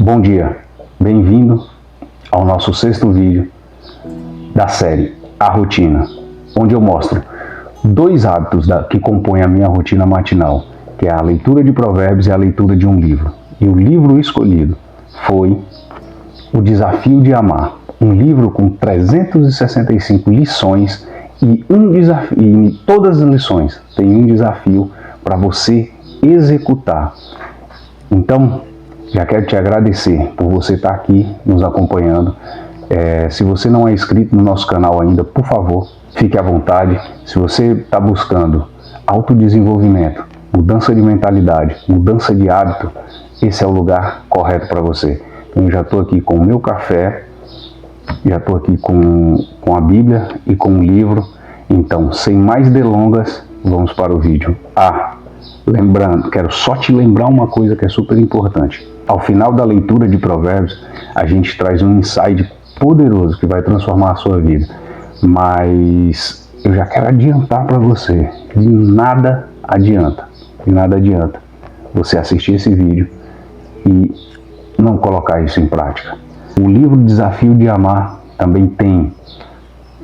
Bom dia, bem-vindo ao nosso 6º vídeo da série A Rotina, onde eu mostro 2 hábitos que compõem a minha rotina matinal, que é a leitura de provérbios e a leitura de um livro. E o livro escolhido foi O Desafio de Amar, um livro com 365 lições e um desafio, e em todas as lições tem um desafio para você executar. Então, já quero te agradecer por você estar aqui nos acompanhando. Se você não é inscrito no nosso canal ainda, por favor, fique à vontade. Se você está buscando autodesenvolvimento, mudança de mentalidade, mudança de hábito, esse é o lugar correto para você. Então, eu já estou aqui com o meu café, já estou aqui com a Bíblia e com um livro. Então, sem mais delongas, vamos para o vídeo. Lembrando, quero só te lembrar uma coisa que é super importante. Ao final da leitura de provérbios, a gente traz um insight poderoso que vai transformar a sua vida. Mas eu já quero adiantar para você, de nada adianta você assistir esse vídeo e não colocar isso em prática. O livro Desafio de Amar também tem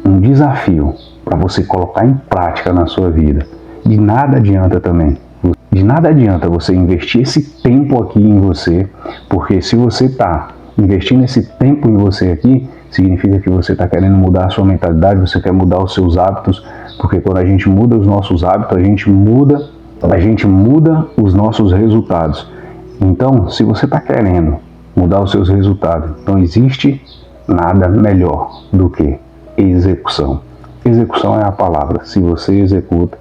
um desafio para você colocar em prática na sua vida. De nada adianta também. De nada adianta você investir esse tempo aqui em você, porque se você está investindo esse tempo em você aqui, significa que você está querendo mudar a sua mentalidade, você quer mudar os seus hábitos, porque quando a gente muda os nossos hábitos, a gente muda os nossos resultados. Então, se você está querendo mudar os seus resultados, não existe nada melhor do que execução. Execução é a palavra. Se você executa,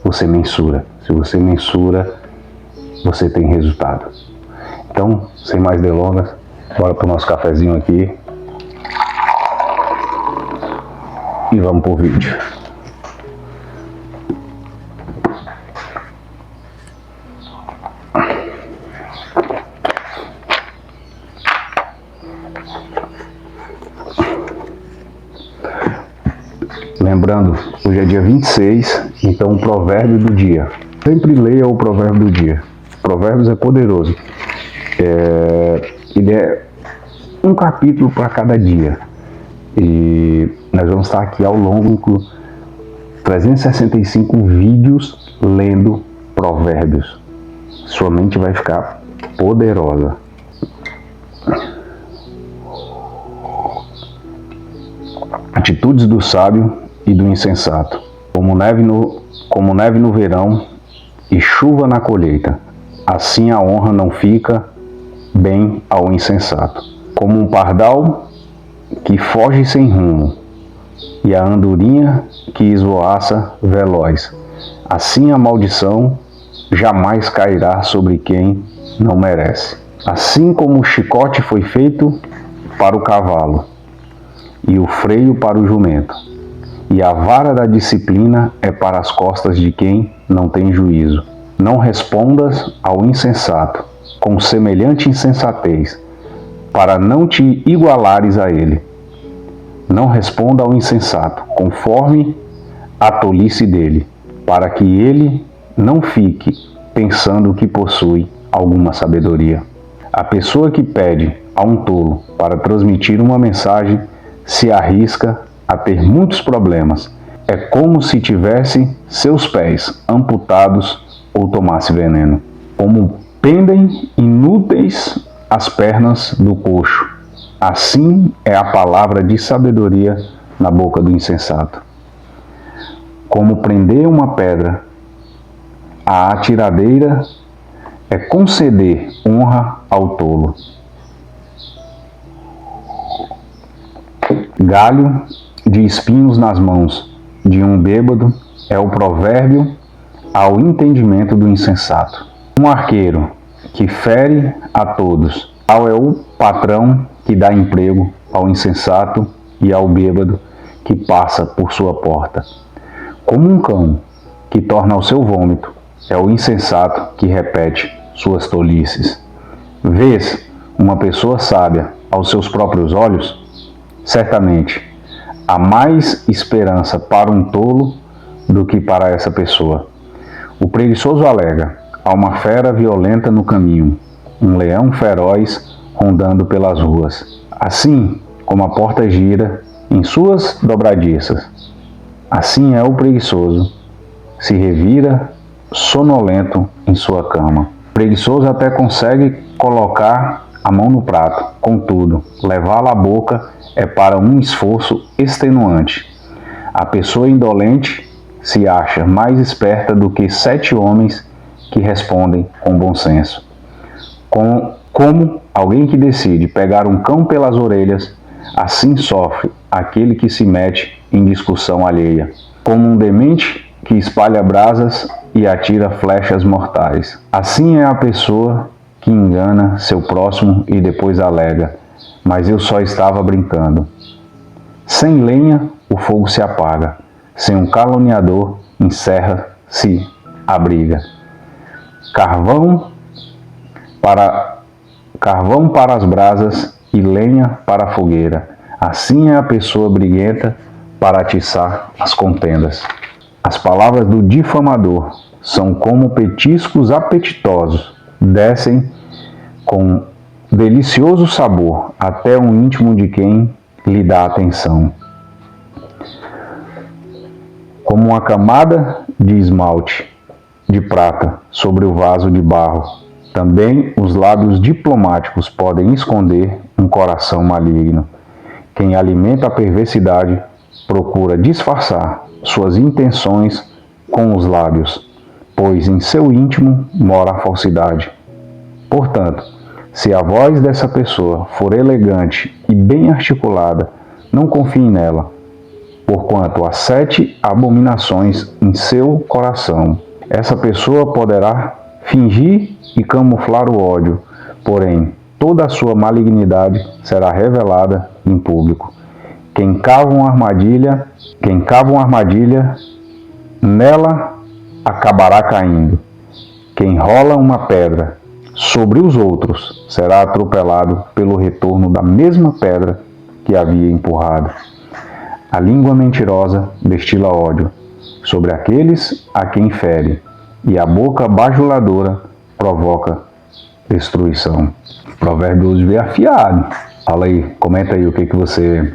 você mensura. Se você mensura, você tem resultado. Então, sem mais delongas, bora para o nosso cafezinho aqui e vamos para o vídeo. Lembrando, hoje é dia 26, então o provérbio do dia. Sempre leia o provérbio do dia. Provérbios é poderoso. Ele é um capítulo para cada dia. E nós vamos estar aqui ao longo de 365 vídeos lendo provérbios. Sua mente vai ficar poderosa. Atitudes do sábio e do insensato, como neve no verão e chuva na colheita, assim a honra não fica bem ao insensato. Como um pardal que foge sem rumo, e a andorinha que esvoaça veloz, assim a maldição jamais cairá sobre quem não merece. Assim como o chicote foi feito para o cavalo, e o freio para o jumento, e a vara da disciplina é para as costas de quem não tem juízo. Não respondas ao insensato com semelhante insensatez, para não te igualares a ele. Não responda ao insensato conforme a tolice dele, para que ele não fique pensando que possui alguma sabedoria. A pessoa que pede a um tolo para transmitir uma mensagem se arrisca a ter muitos problemas. É como se tivesse seus pés amputados ou tomasse veneno. Como pendem inúteis as pernas do coxo, assim é a palavra de sabedoria na boca do insensato. Como prender uma pedra à atiradeira é conceder honra ao tolo. Galho de espinhos nas mãos de um bêbado é o provérbio ao entendimento do insensato. Um arqueiro que fere a todos, tal é o patrão que dá emprego ao insensato e ao bêbado que passa por sua porta. Como um cão que torna ao seu vômito, é o insensato que repete suas tolices. Vês uma pessoa sábia aos seus próprios olhos? Certamente, há mais esperança para um tolo do que para essa pessoa. O preguiçoso alega: há uma fera violenta no caminho, um leão feroz rondando pelas ruas. Assim como a porta gira em suas dobradiças, assim é o preguiçoso, se revira sonolento em sua cama. O preguiçoso até consegue colocar a mão no prato, contudo, levá-la à boca é para um esforço extenuante. A pessoa indolente se acha mais esperta do que 7 homens que respondem com bom senso. Como alguém que decide pegar um cão pelas orelhas, assim sofre aquele que se mete em discussão alheia. Como um demente que espalha brasas e atira flechas mortais. Assim é a pessoa que engana seu próximo e depois alega: mas eu só estava brincando. Sem lenha, o fogo se apaga. Sem um caluniador, encerra-se a briga. Carvão para as brasas e lenha para a fogueira. Assim é a pessoa briguenta para atiçar as contendas. As palavras do difamador são como petiscos apetitosos, descem com delicioso sabor até o íntimo de quem lhe dá atenção. Como uma camada de esmalte de prata sobre o vaso de barro, também os lábios diplomáticos podem esconder um coração maligno. Quem alimenta a perversidade procura disfarçar suas intenções com os lábios, pois em seu íntimo mora a falsidade. Portanto, se a voz dessa pessoa for elegante e bem articulada, não confie nela, porquanto há 7 abominações em seu coração. Essa pessoa poderá fingir e camuflar o ódio, porém toda a sua malignidade será revelada em público. Quem cava uma armadilha, nela acabará caindo. Quem rola uma pedra sobre os outros será atropelado pelo retorno da mesma pedra que havia empurrado. A língua mentirosa destila ódio sobre aqueles a quem fere, e a boca bajuladora provoca destruição. Provérbios veio afiado. Fala aí, comenta aí o que você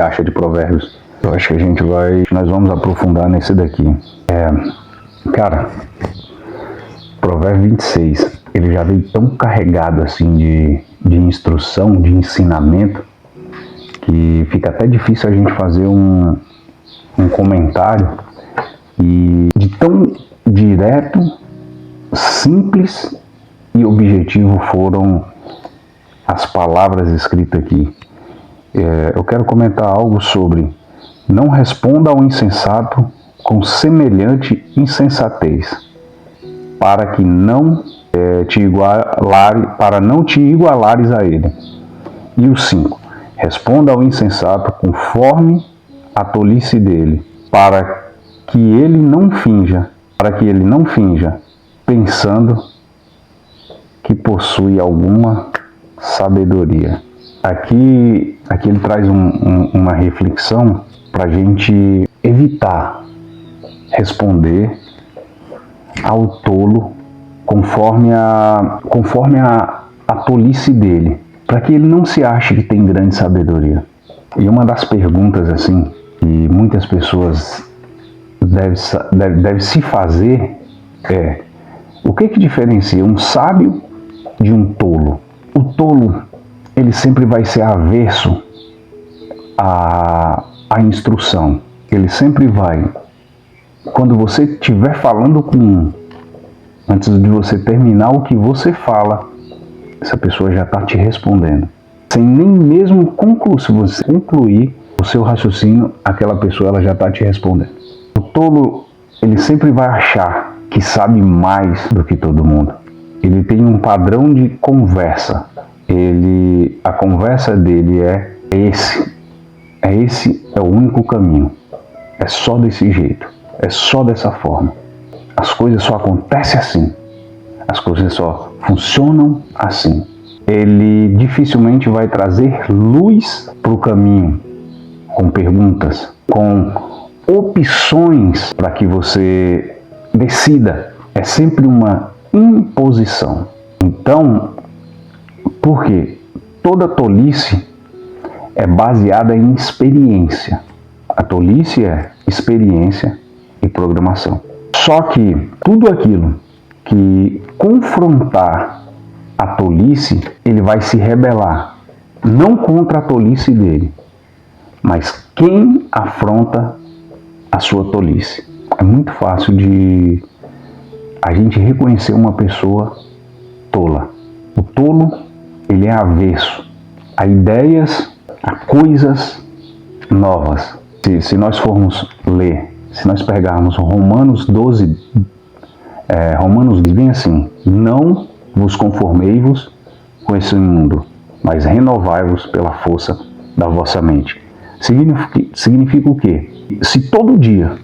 acha de Provérbios. Eu acho que nós vamos aprofundar nesse daqui. Cara, Provérbio 26, ele já veio tão carregado assim de instrução, de ensinamento, que fica até difícil a gente fazer um comentário, e de tão direto, simples e objetivo foram as palavras escritas aqui. Eu quero comentar algo sobre: não responda ao insensato com semelhante insensatez, para não te igualares a ele. E o 5, responda ao insensato conforme a tolice dele, para que ele não finja, pensando que possui alguma sabedoria. Aqui ele traz uma reflexão para a gente evitar responder ao tolo conforme a tolice dele, para que ele não se ache que tem grande sabedoria. E uma das perguntas assim que muitas pessoas devem se fazer é: o que diferencia um sábio de um tolo? O tolo, ele sempre vai ser averso à instrução. Ele sempre vai, quando você estiver falando com um, antes de você terminar o que você fala, essa pessoa já está te respondendo. Sem nem mesmo se você concluir o seu raciocínio, aquela pessoa ela já está te respondendo. O tolo, ele sempre vai achar que sabe mais do que todo mundo. Ele tem um padrão de conversa. A conversa dele é o único caminho. É só desse jeito. É só dessa forma. As coisas só acontecem assim. As coisas só funcionam assim. Ele dificilmente vai trazer luz para o caminho, com perguntas, com opções para que você decida. É sempre uma imposição. Então, Porque toda tolice é baseada em experiência. A tolice é experiência e programação. Só que tudo aquilo que confrontar a tolice, ele vai se rebelar. Não contra a tolice dele, mas quem afronta a sua tolice. É muito fácil de a gente reconhecer uma pessoa tola. O tolo, ele é avesso a ideias, a coisas novas. Se nós formos ler, se nós pegarmos Romanos 12, Romanos diz bem assim: não vos conformei-vos com esse mundo, mas renovai-vos pela força da vossa mente. Significa o quê? Se todo dia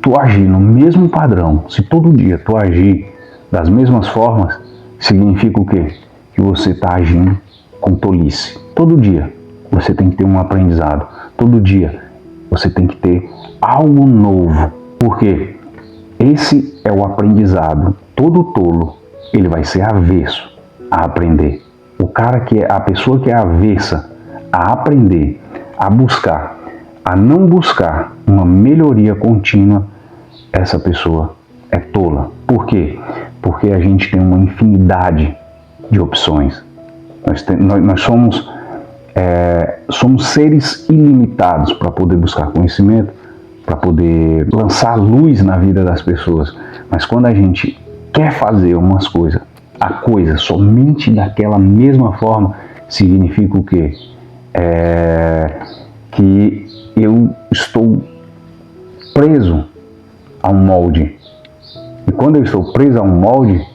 tu agir no mesmo padrão, se todo dia tu agir das mesmas formas, significa o quê? Que você está agindo com tolice. Todo dia você tem que ter um aprendizado. Todo dia você tem que ter algo novo. Porque esse é o aprendizado. Todo tolo, ele vai ser avesso a aprender. A pessoa que é avessa a aprender, a buscar, a não buscar uma melhoria contínua, essa pessoa é tola. Por quê? Porque a gente tem uma infinidade de opções. Nós somos seres ilimitados para poder buscar conhecimento, para poder lançar luz na vida das pessoas. Mas quando a gente quer fazer umas coisas, a coisa somente daquela mesma forma, significa o quê? Que eu estou preso a um molde. E quando eu estou preso a um molde,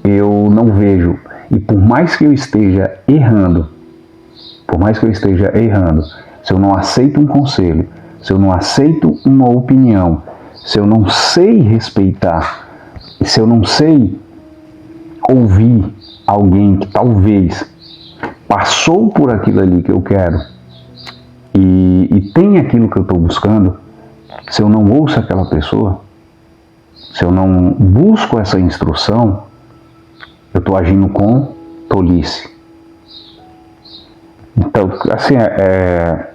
eu não vejo. E por mais que eu esteja errando, se eu não aceito um conselho, se eu não aceito uma opinião, se eu não sei respeitar, se eu não sei ouvir alguém que talvez passou por aquilo ali que eu quero e tem aquilo que eu estou buscando, se eu não ouço aquela pessoa, se eu não busco essa instrução, eu estou agindo com tolice. Então, assim, é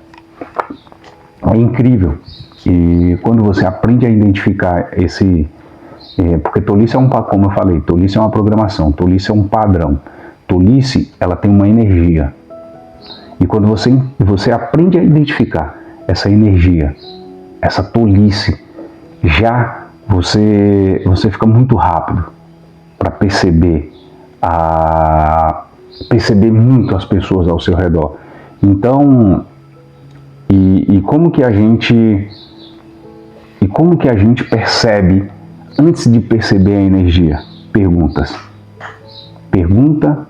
incrível. E quando você aprende a identificar porque tolice como eu falei, tolice é uma programação, tolice é um padrão. Tolice, ela tem uma energia. E quando você aprende a identificar essa energia, essa tolice, já você fica muito rápido para perceber muito as pessoas ao seu redor. Então, como que a gente percebe antes de perceber a energia? Perguntas. Pergunta.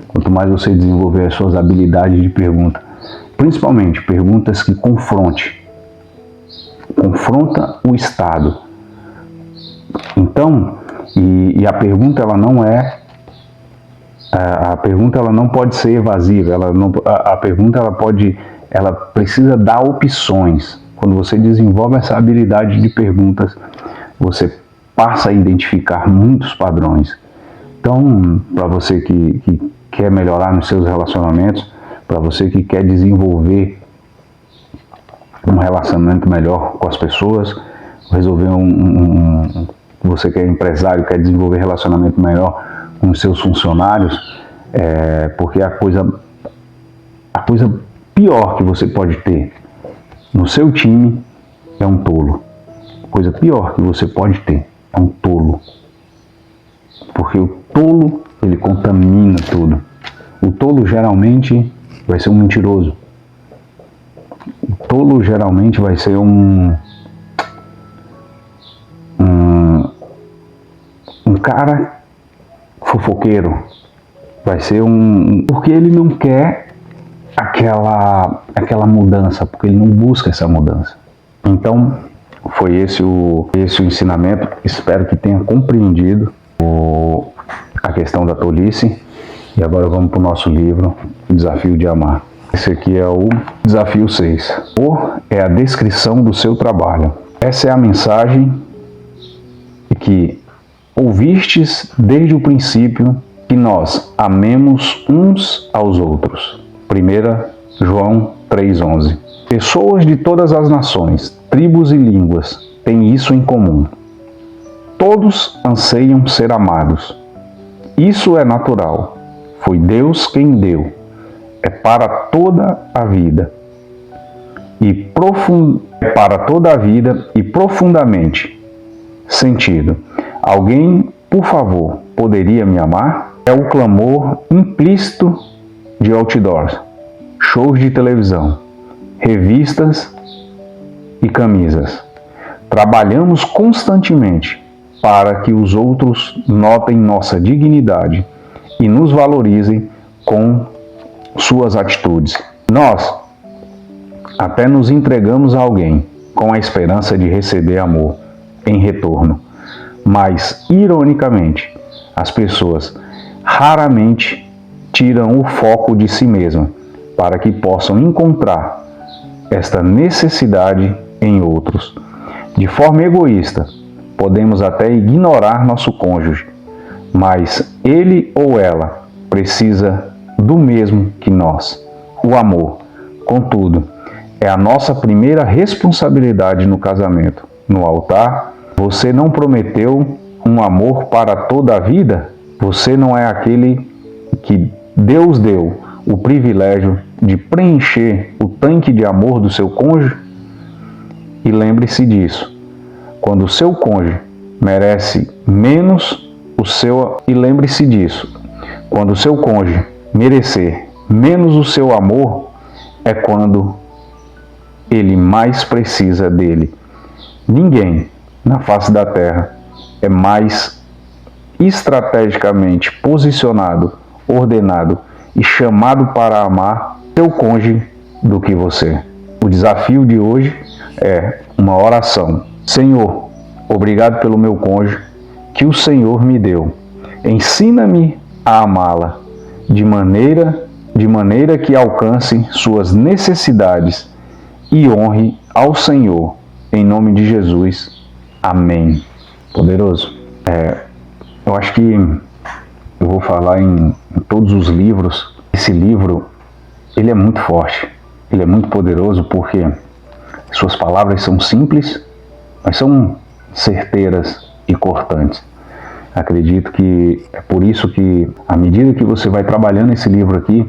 Quanto mais você desenvolver as suas habilidades de pergunta, principalmente perguntas que confronta o estado. Então, e a pergunta ela não é a pergunta ela não pode ser evasiva, a pergunta ela precisa dar opções. Quando você desenvolve essa habilidade de perguntas, você passa a identificar muitos padrões. Então, para você que quer melhorar nos seus relacionamentos, para você que quer desenvolver um relacionamento melhor com as pessoas, resolver você que é empresário, quer desenvolver relacionamento melhor com os seus funcionários, porque a coisa pior que você pode ter no seu time é um tolo. A coisa pior que você pode ter é um tolo. Porque o tolo, ele contamina tudo. O tolo geralmente vai ser um mentiroso. O tolo geralmente vai ser um cara fofoqueiro. Vai ser porque ele não quer aquela mudança, porque ele não busca essa mudança. Então, foi esse o ensinamento. Espero que tenha compreendido a questão da tolice. E agora vamos para o nosso livro, O Desafio de Amar. Esse aqui é o desafio 6. É a descrição do seu trabalho. Essa é a mensagem que ouvistes desde o princípio, que nós amemos uns aos outros. 1 João 3,11. Pessoas de todas as nações, tribos e línguas têm isso em comum. Todos anseiam ser amados. Isso é natural. Foi Deus quem deu. É para toda a vida. E profundamente sentido. Alguém, por favor, poderia me amar? É o clamor implícito de outdoors, shows de televisão, revistas e camisas. Trabalhamos constantemente para que os outros notem nossa dignidade e nos valorizem com suas atitudes. Nós até nos entregamos a alguém com a esperança de receber amor em retorno. Mas, ironicamente, as pessoas raramente tiram o foco de si mesmas para que possam encontrar esta necessidade em outros. De forma egoísta, podemos até ignorar nosso cônjuge, mas ele ou ela precisa do mesmo que nós, o amor. Contudo, é a nossa primeira responsabilidade no casamento. No altar, você não prometeu um amor para toda a vida? Você não é aquele que Deus deu o privilégio de preencher o tanque de amor do seu cônjuge? E lembre-se disso. Quando o seu cônjuge merece menos Quando o seu cônjuge merecer menos o seu amor, é quando ele mais precisa dele. Ninguém na face da terra é mais estrategicamente posicionado, ordenado e chamado para amar seu cônjuge do que você. O desafio de hoje é uma oração. Senhor, obrigado pelo meu cônjuge que o Senhor me deu. Ensina-me a amá-la de maneira que alcance suas necessidades e honre ao Senhor. Em nome de Jesus. Amém. Poderoso. Eu acho que eu vou falar em todos os livros. Esse livro, ele é muito forte. Ele é muito poderoso porque suas palavras são simples, mas são certeiras e cortantes. Acredito que é por isso que, à medida que você vai trabalhando esse livro aqui,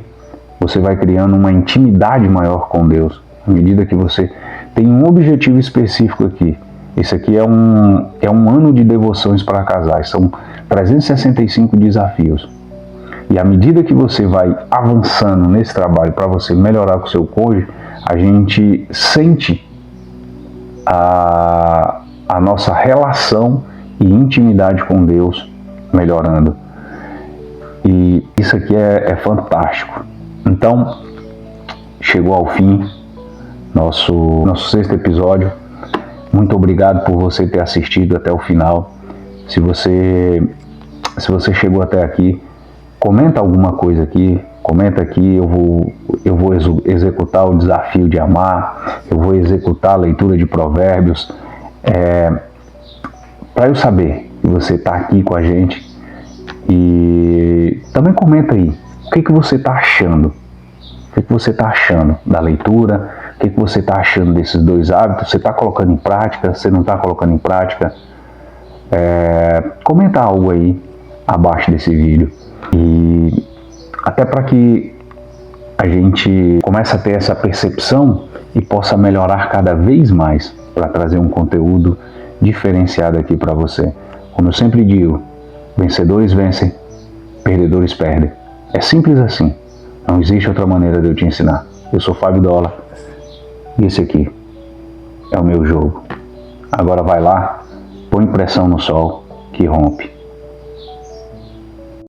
você vai criando uma intimidade maior com Deus. À medida que você tem um objetivo específico aqui. Esse aqui é um ano de devoções para casais. São 365 desafios. E à medida que você vai avançando nesse trabalho para você melhorar com o seu cônjuge, a gente sente a nossa relação e intimidade com Deus melhorando. E isso aqui é fantástico. Então, chegou ao fim nosso sexto episódio. Muito obrigado por você ter assistido até o final. Se você chegou até aqui, comenta alguma coisa aqui. Comenta aqui, eu vou executar o desafio de amar, eu vou executar a leitura de Provérbios, para eu saber que você está aqui com a gente. E também comenta aí, o que você está achando? O que você está achando da leitura? O que você está achando desses dois hábitos? Você está colocando em prática? Você não está colocando em prática? Comenta algo aí abaixo desse vídeo. E até para que a gente comece a ter essa percepção e possa melhorar cada vez mais para trazer um conteúdo diferenciado aqui para você. Como eu sempre digo, vencedores vencem, perdedores perdem. É simples assim. Não existe outra maneira de eu te ensinar. Eu sou Fábio Dola e esse aqui é o meu jogo. Agora vai lá, põe pressão no sol que rompe.